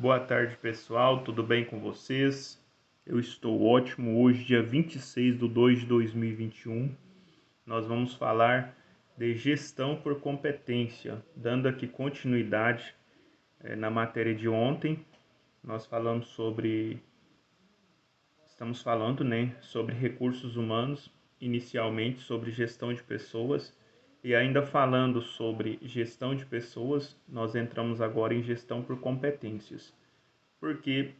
Boa tarde, pessoal. Tudo bem com vocês? Eu estou ótimo. Hoje, dia 26 de 2 de 2021, nós vamos falar de gestão por competência, dando aqui continuidade na matéria de ontem. Nós falamos estamos falando, sobre recursos humanos, inicialmente sobre gestão de pessoas, e ainda falando sobre gestão de pessoas, nós entramos agora em gestão por competências. Porque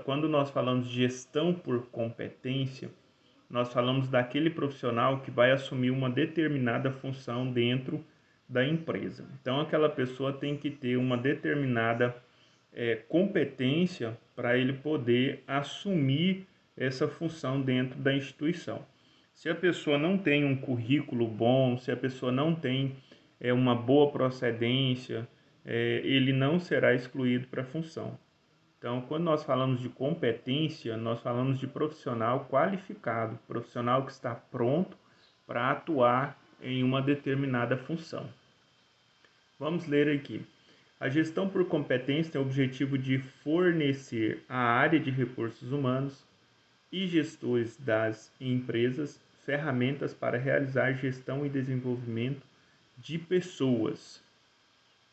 quando nós falamos de gestão por competência, nós falamos daquele profissional que vai assumir uma determinada função dentro da empresa. Então, aquela pessoa tem que ter uma determinada competência para ele poder assumir essa função dentro da instituição. Se a pessoa não tem um currículo bom, se a pessoa não tem uma boa procedência, ele não será excluído para a função. Então, quando nós falamos de competência, nós falamos de profissional qualificado, profissional que está pronto para atuar em uma determinada função. Vamos ler aqui. A gestão por competência tem o objetivo de fornecer à área de recursos humanos e gestores das empresas ferramentas para realizar gestão e desenvolvimento de pessoas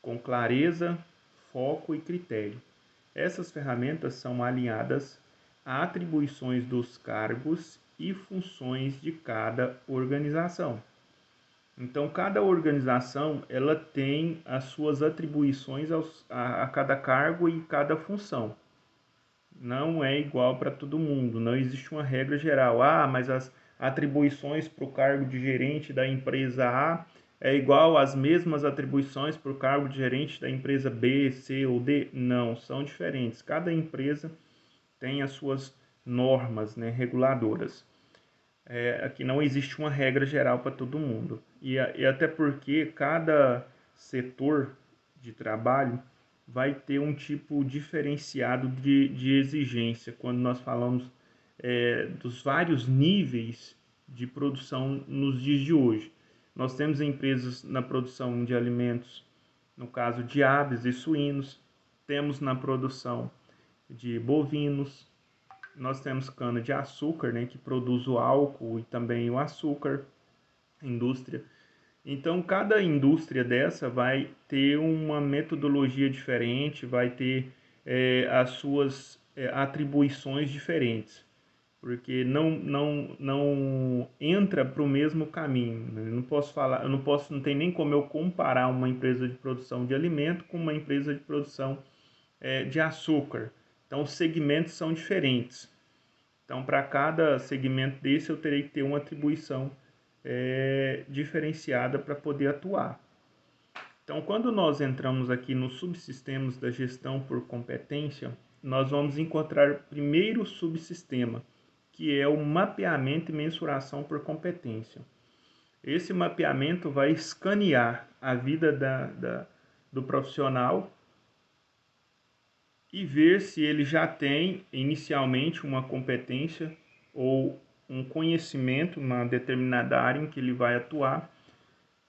com clareza, foco e critério. Essas ferramentas são alinhadas a atribuições dos cargos e funções de cada organização. Então, cada organização ela tem as suas atribuições a cada cargo e cada função. Não é igual para todo mundo, não existe uma regra geral. Mas as atribuições para o cargo de gerente da empresa A é igual às mesmas atribuições para o cargo de gerente da empresa B, C ou D? Não, são diferentes. Cada empresa tem as suas normas, reguladoras. Aqui não existe uma regra geral para todo mundo. E até porque cada setor de trabalho vai ter um tipo diferenciado de exigência quando nós falamos dos vários níveis de produção nos dias de hoje. Nós temos empresas na produção de alimentos, no caso de aves e suínos, temos na produção de bovinos, nós temos cana-de-açúcar, que produz o álcool e também o açúcar, indústria. Então, cada indústria dessa vai ter uma metodologia diferente, vai ter as suas atribuições diferentes, porque não entra para o mesmo caminho. Não tem nem como eu comparar uma empresa de produção de alimento com uma empresa de produção de açúcar. Então, os segmentos são diferentes. Então, para cada segmento desse, eu terei que ter uma atribuição diferenciada para poder atuar. Então, quando nós entramos aqui nos subsistemas da gestão por competência, nós vamos encontrar o primeiro subsistema, que é o mapeamento e mensuração por competência. Esse mapeamento vai escanear a vida do profissional e ver se ele já tem inicialmente uma competência ou um conhecimento numa determinada área em que ele vai atuar,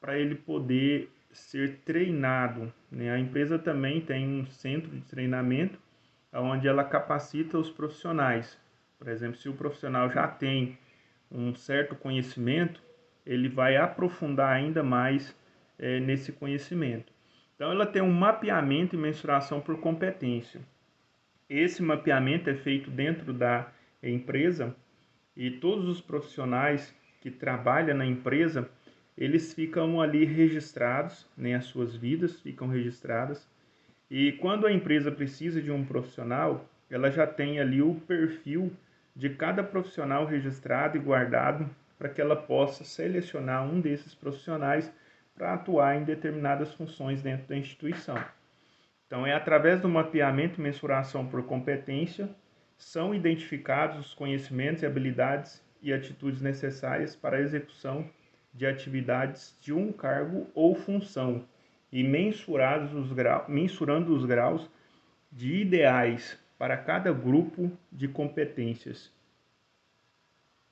para ele poder ser treinado. A empresa também tem um centro de treinamento onde ela capacita os profissionais. Por exemplo, se o profissional já tem um certo conhecimento, ele vai aprofundar ainda mais nesse conhecimento. Então, ela tem um mapeamento e mensuração por competência. Esse mapeamento é feito dentro da empresa e todos os profissionais que trabalham na empresa, eles ficam ali registrados, as suas vidas ficam registradas. E quando a empresa precisa de um profissional, ela já tem ali o perfil de cada profissional registrado e guardado para que ela possa selecionar um desses profissionais para atuar em determinadas funções dentro da instituição. Então, é através do mapeamento e mensuração por competência, são identificados os conhecimentos e habilidades e atitudes necessárias para a execução de atividades de um cargo ou função e mensurando os graus de ideais para cada grupo de competências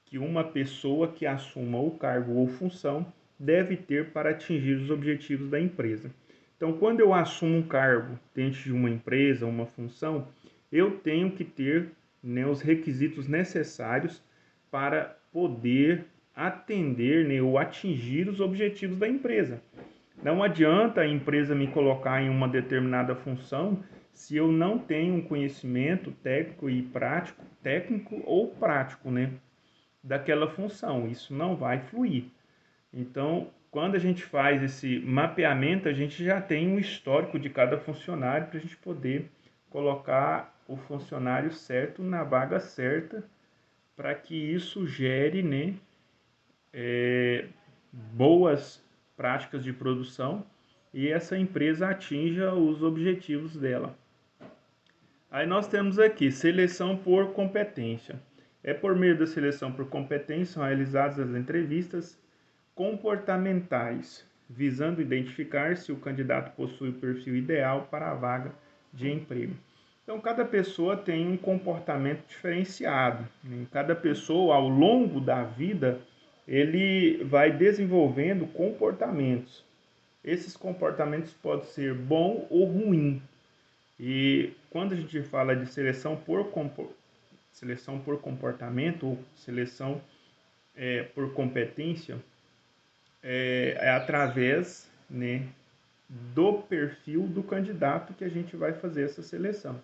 que uma pessoa que assuma o cargo ou função deve ter para atingir os objetivos da empresa. Então, quando eu assumo um cargo dentro de uma empresa, uma função, eu tenho que ter, né, os requisitos necessários para poder atender, né, ou atingir os objetivos da empresa. Não adianta a empresa me colocar em uma determinada função se eu não tenho um conhecimento técnico e prático, técnico ou prático, né, daquela função. Isso não vai fluir. Então, quando a gente faz esse mapeamento, a gente já tem um histórico de cada funcionário para a gente poder colocar o funcionário certo na vaga certa, para que isso gere, né, boas práticas de produção e essa empresa atinja os objetivos dela. Aí nós temos aqui seleção por competência. É por meio da seleção por competência são realizadas as entrevistas comportamentais, visando identificar se o candidato possui o perfil ideal para a vaga de emprego. Então, cada pessoa tem um comportamento diferenciado. Cada pessoa, ao longo da vida, ele vai desenvolvendo comportamentos. Esses comportamentos podem ser bom ou ruim. E quando a gente fala de seleção por comportamento ou seleção por competência, é através, né, do perfil do candidato que a gente vai fazer essa seleção.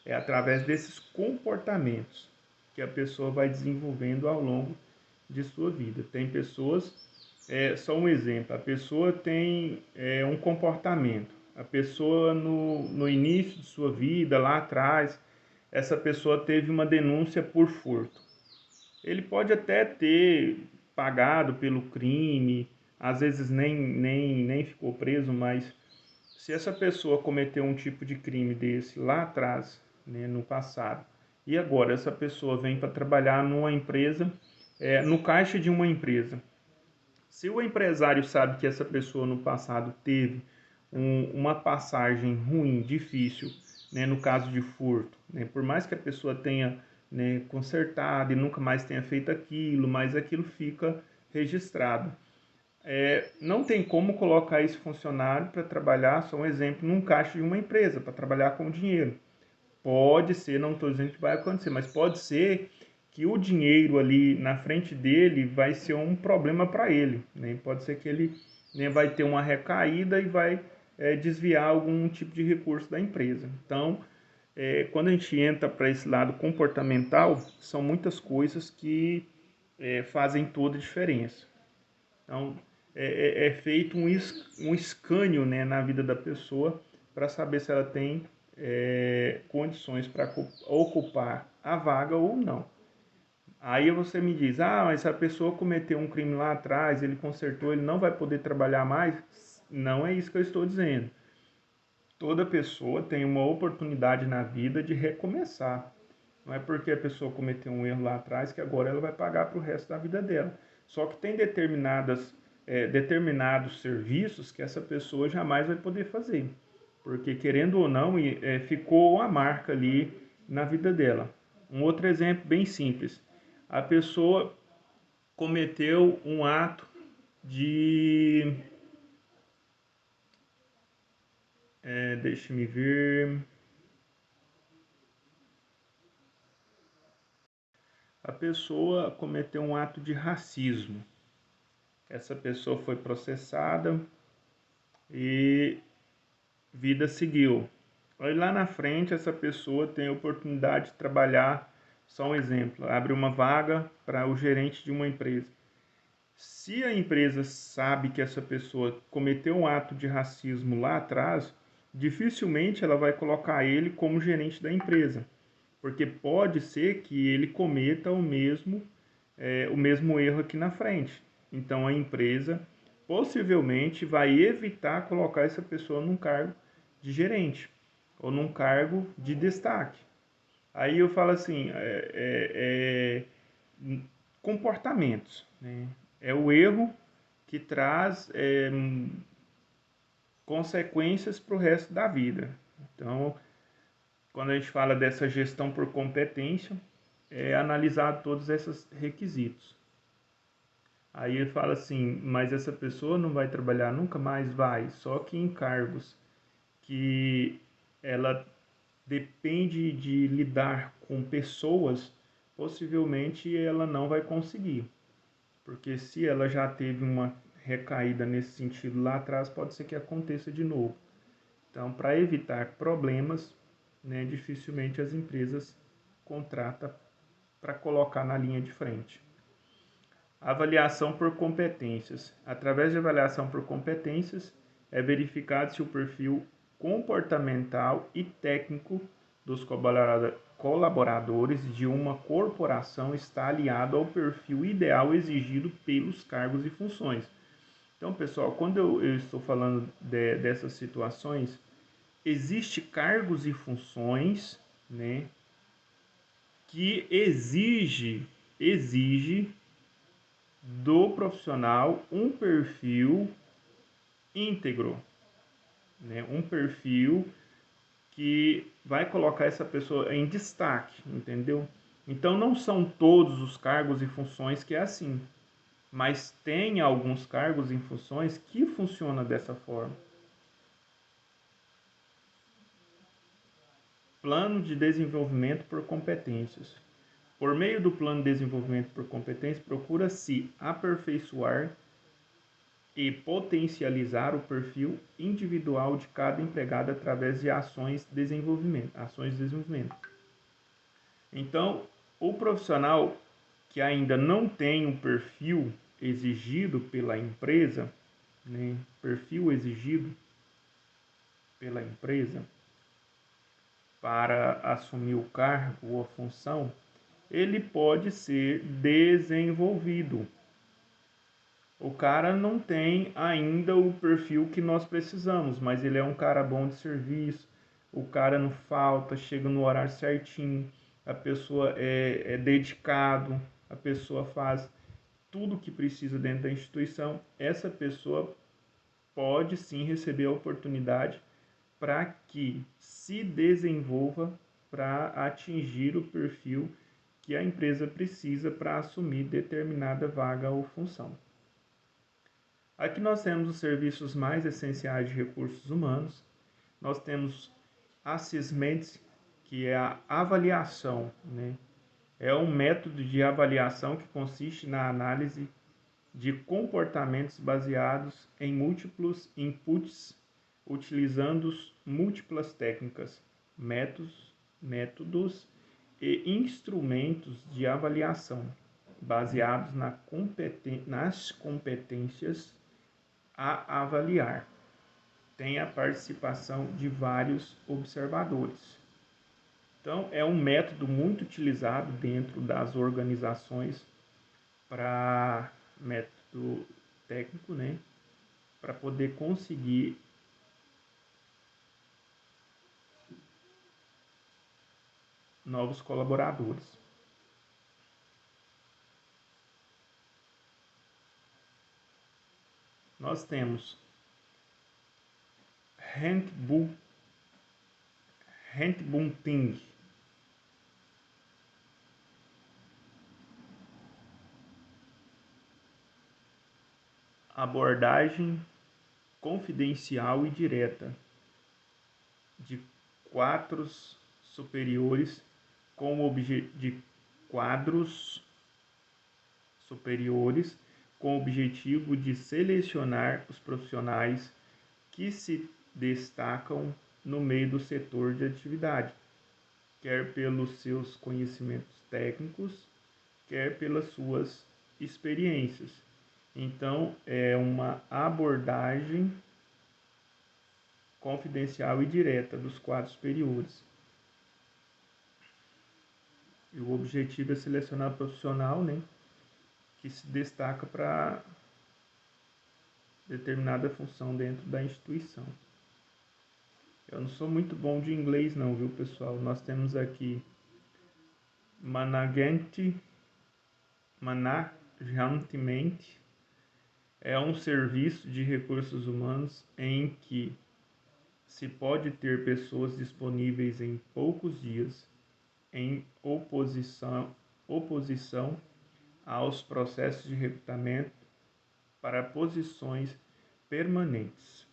É através desses comportamentos que a pessoa vai desenvolvendo ao longo de sua vida. Tem pessoas, só um exemplo, a pessoa tem um comportamento, a pessoa no início de sua vida, lá atrás, essa pessoa teve uma denúncia por furto. Ele pode até ter pagado pelo crime, às vezes nem ficou preso, mas se essa pessoa cometeu um tipo de crime desse lá atrás, né, no passado, e agora essa pessoa vem para trabalhar numa empresa, no caixa de uma empresa. Se o empresário sabe que essa pessoa no passado teve uma passagem ruim, difícil, né, no caso de furto, né, por mais que a pessoa tenha, né, consertado e nunca mais tenha feito aquilo, mas aquilo fica registrado. Não tem como colocar esse funcionário para trabalhar, só um exemplo, num caixa de uma empresa, para trabalhar com dinheiro. Pode ser, não estou dizendo que vai acontecer, mas pode ser que o dinheiro ali na frente dele vai ser um problema para ele, né? Pode ser que ele, né, vai ter uma recaída e vai desviar algum tipo de recurso da empresa. Então, quando a gente entra para esse lado comportamental, são muitas coisas que fazem toda a diferença. Então, é feito um escânio, né, na vida da pessoa para saber se ela tem condições para ocupar a vaga ou não. Aí você me diz, mas se a pessoa cometeu um crime lá atrás, ele consertou, ele não vai poder trabalhar mais? Não é isso que eu estou dizendo. Toda pessoa tem uma oportunidade na vida de recomeçar. Não é porque a pessoa cometeu um erro lá atrás que agora ela vai pagar para o resto da vida dela. Só que tem determinados serviços que essa pessoa jamais vai poder fazer. Porque, querendo ou não, ficou uma marca ali na vida dela. Um outro exemplo bem simples. A pessoa cometeu um ato de... deixa-me ver... A pessoa cometeu um ato de racismo. Essa pessoa foi processada e vida seguiu. Aí lá na frente essa pessoa tem a oportunidade de trabalhar, só um exemplo, abre uma vaga para o gerente de uma empresa. Se a empresa sabe que essa pessoa cometeu um ato de racismo lá atrás, dificilmente ela vai colocar ele como gerente da empresa, porque pode ser que ele cometa o mesmo erro aqui na frente. Então a empresa possivelmente vai evitar colocar essa pessoa num cargo de gerente ou num cargo de destaque. Aí eu falo assim, comportamentos, né? É o erro que traz consequências para o resto da vida. Então, quando a gente fala dessa gestão por competência, é analisar todos esses requisitos. Aí ele fala assim, mas essa pessoa não vai trabalhar nunca mais? Vai, só que em cargos que ela depende de lidar com pessoas, possivelmente ela não vai conseguir. Porque se ela já teve uma recaída nesse sentido lá atrás, pode ser que aconteça de novo. Então, para evitar problemas, né, dificilmente as empresas contratam para colocar na linha de frente. Avaliação por competências. Através de avaliação por competências, é verificado se o perfil comportamental e técnico dos colaboradores de uma corporação está alinhado ao perfil ideal exigido pelos cargos e funções. Então, pessoal, quando eu estou falando dessas situações, existe cargos e funções, né, que exige do profissional um perfil íntegro, né? Um perfil que vai colocar essa pessoa em destaque, entendeu? Então não são todos os cargos e funções que é assim, mas tem alguns cargos e funções que funcionam dessa forma. Plano de desenvolvimento por competências. Por meio do plano de desenvolvimento por competências, procura-se aperfeiçoar e potencializar o perfil individual de cada empregado através de ações de desenvolvimento. Então, o profissional que ainda não tem um perfil exigido pela empresa, né, perfil exigido pela empresa para assumir o cargo ou a função, ele pode ser desenvolvido. O cara não tem ainda o perfil que nós precisamos, mas ele é um cara bom de serviço, o cara não falta, chega no horário certinho, a pessoa é dedicado, a pessoa faz tudo o que precisa dentro da instituição. Essa pessoa pode sim receber a oportunidade para que se desenvolva para atingir o perfil que a empresa precisa para assumir determinada vaga ou função. Aqui nós temos os serviços mais essenciais de recursos humanos. Nós temos assessment, que é a avaliação, né? É um método de avaliação que consiste na análise de comportamentos baseados em múltiplos inputs, utilizando múltiplas técnicas, métodos e instrumentos de avaliação, baseados nas competências a avaliar. Tem a participação de vários observadores. Então, é um método muito utilizado dentro das organizações para método técnico, né? Para poder conseguir novos colaboradores. Nós temos Handbunting, abordagem confidencial e direta de quadros superiores de quadros superiores com o objetivo de selecionar os profissionais que se destacam no meio do setor de atividade, quer pelos seus conhecimentos técnicos, quer pelas suas experiências. Então, é uma abordagem confidencial e direta dos quadros superiores. E o objetivo é selecionar profissional, né, que se destaca para determinada função dentro da instituição. Eu não sou muito bom de inglês não, viu, pessoal? Nós temos aqui management é um serviço de recursos humanos em que se pode ter pessoas disponíveis em poucos dias, em oposição aos processos de recrutamento para posições permanentes.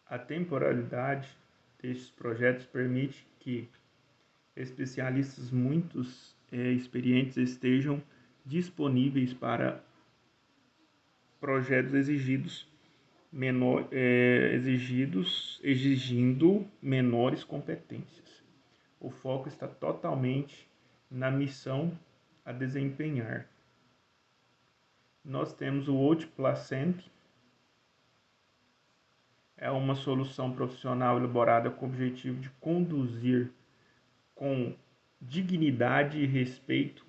A temporalidade destes projetos permite que especialistas muitos experientes estejam disponíveis para projetos exigindo menores competências. O foco está totalmente na missão a desempenhar. Nós temos o Outplacement, é uma solução profissional elaborada com o objetivo de conduzir com dignidade e respeito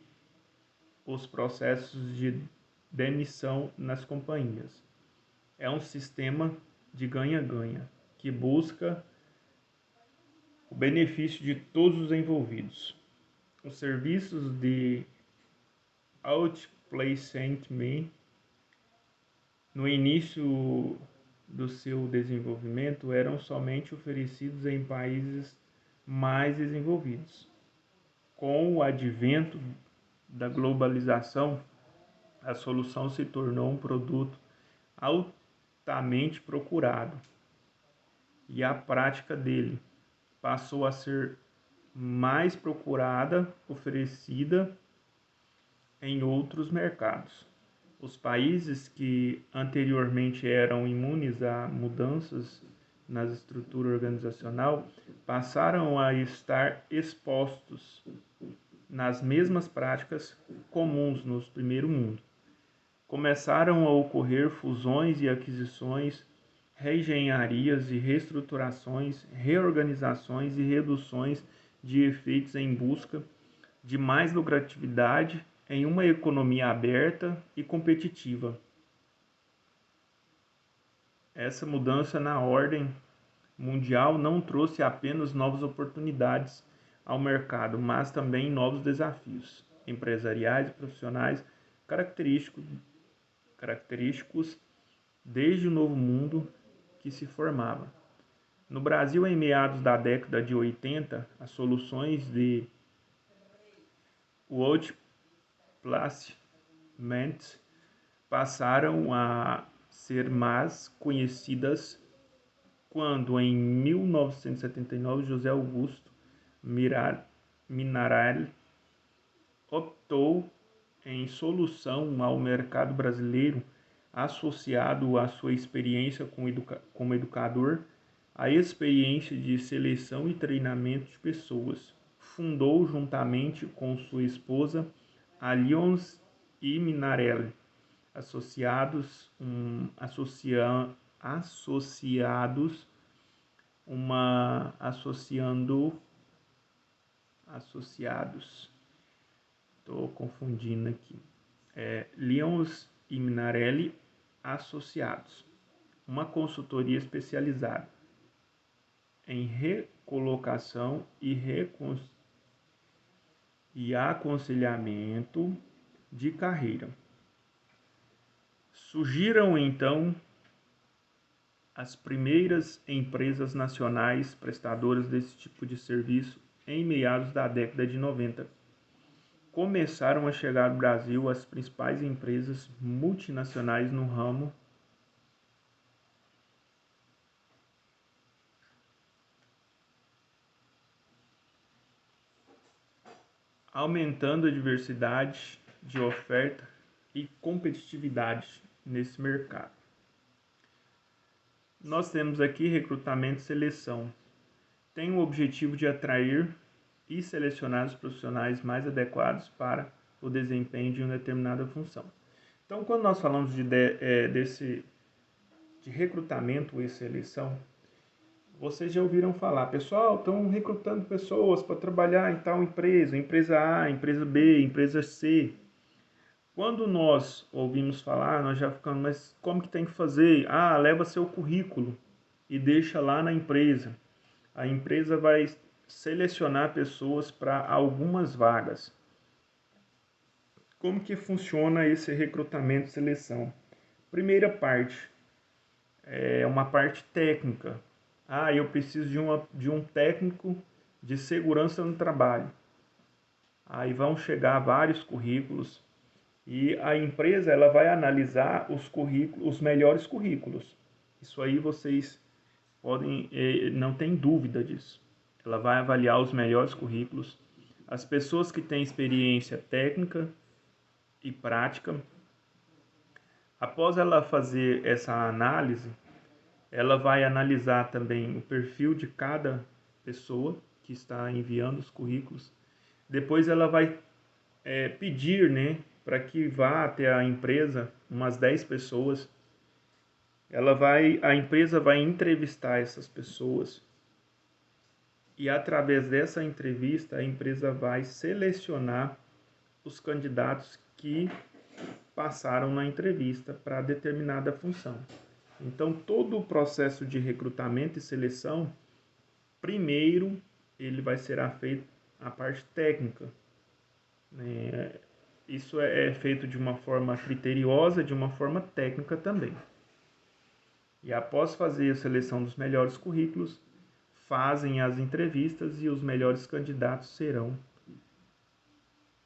os processos de demissão nas companhias. É um sistema de ganha-ganha que busca o benefício de todos os envolvidos. Os serviços de Outplacement, no início do seu desenvolvimento, eram somente oferecidos em países mais desenvolvidos. Com o advento da globalização, a solução se tornou um produto altamente procurado e a prática dele passou a ser mais procurada, oferecida em outros mercados. Os países que anteriormente eram imunes a mudanças na estrutura organizacional passaram a estar expostos nas mesmas práticas comuns no primeiro mundo. Começaram a ocorrer fusões e aquisições, reengenharias e reestruturações, reorganizações e reduções de efeitos em busca de mais lucratividade em uma economia aberta e competitiva. Essa mudança na ordem mundial não trouxe apenas novas oportunidades ao mercado, mas também novos desafios empresariais e profissionais característicos desde o novo mundo que se formava. No Brasil, em meados da década de 80, as soluções de Outplacement passaram a ser mais conhecidas quando, em 1979, José Augusto Minarelli optou em solução ao mercado brasileiro, associado à sua experiência como educador, a experiência de seleção e treinamento de pessoas. Fundou, juntamente com sua esposa, a Lyons e Minarelli, associados, estou confundindo aqui, Lyons e Minarelli Associados, uma consultoria especializada em recolocação e aconselhamento de carreira. Surgiram então as primeiras empresas nacionais prestadoras desse tipo de serviço em meados da década de 90. Começaram a chegar ao Brasil as principais empresas multinacionais no ramo aumentando a diversidade de oferta e competitividade nesse mercado. Nós temos aqui recrutamento e seleção. Tem o objetivo de atrair e selecionar os profissionais mais adequados para o desempenho de uma determinada função. Então, quando nós falamos de recrutamento e seleção, vocês já ouviram falar, pessoal, estão recrutando pessoas para trabalhar em tal empresa, empresa A, empresa B, empresa C. Quando nós ouvimos falar, nós já ficamos, mas como que tem que fazer? Ah, leva seu currículo e deixa lá na empresa. A empresa vai selecionar pessoas para algumas vagas. Como que funciona esse recrutamento e seleção? Primeira parte, é uma parte técnica. Ah, eu preciso de um técnico de segurança no trabalho. Aí vão chegar vários currículos e a empresa ela vai analisar os currículos, os melhores currículos. Isso aí vocês podem, não tem dúvida disso. Ela vai avaliar os melhores currículos, as pessoas que têm experiência técnica e prática. Após ela fazer essa análise, ela vai analisar também o perfil de cada pessoa que está enviando os currículos. Depois ela vai pedir, né, para que vá até a empresa umas 10 pessoas. A empresa vai entrevistar essas pessoas e através dessa entrevista a empresa vai selecionar os candidatos que passaram na entrevista para determinada função. Então, todo o processo de recrutamento e seleção, primeiro ele vai ser feito a parte técnica, né? Isso é feito de uma forma criteriosa, de uma forma técnica também. E após fazer a seleção dos melhores currículos, fazem as entrevistas e os melhores candidatos serão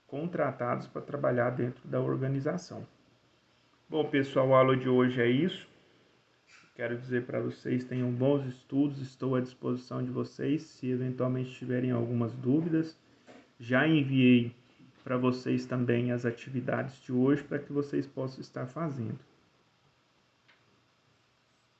contratados para trabalhar dentro da organização. Bom, pessoal, a aula de hoje é isso. Quero dizer para vocês, tenham bons estudos, estou à disposição de vocês, se eventualmente tiverem algumas dúvidas. Já enviei para vocês também as atividades de hoje para que vocês possam estar fazendo.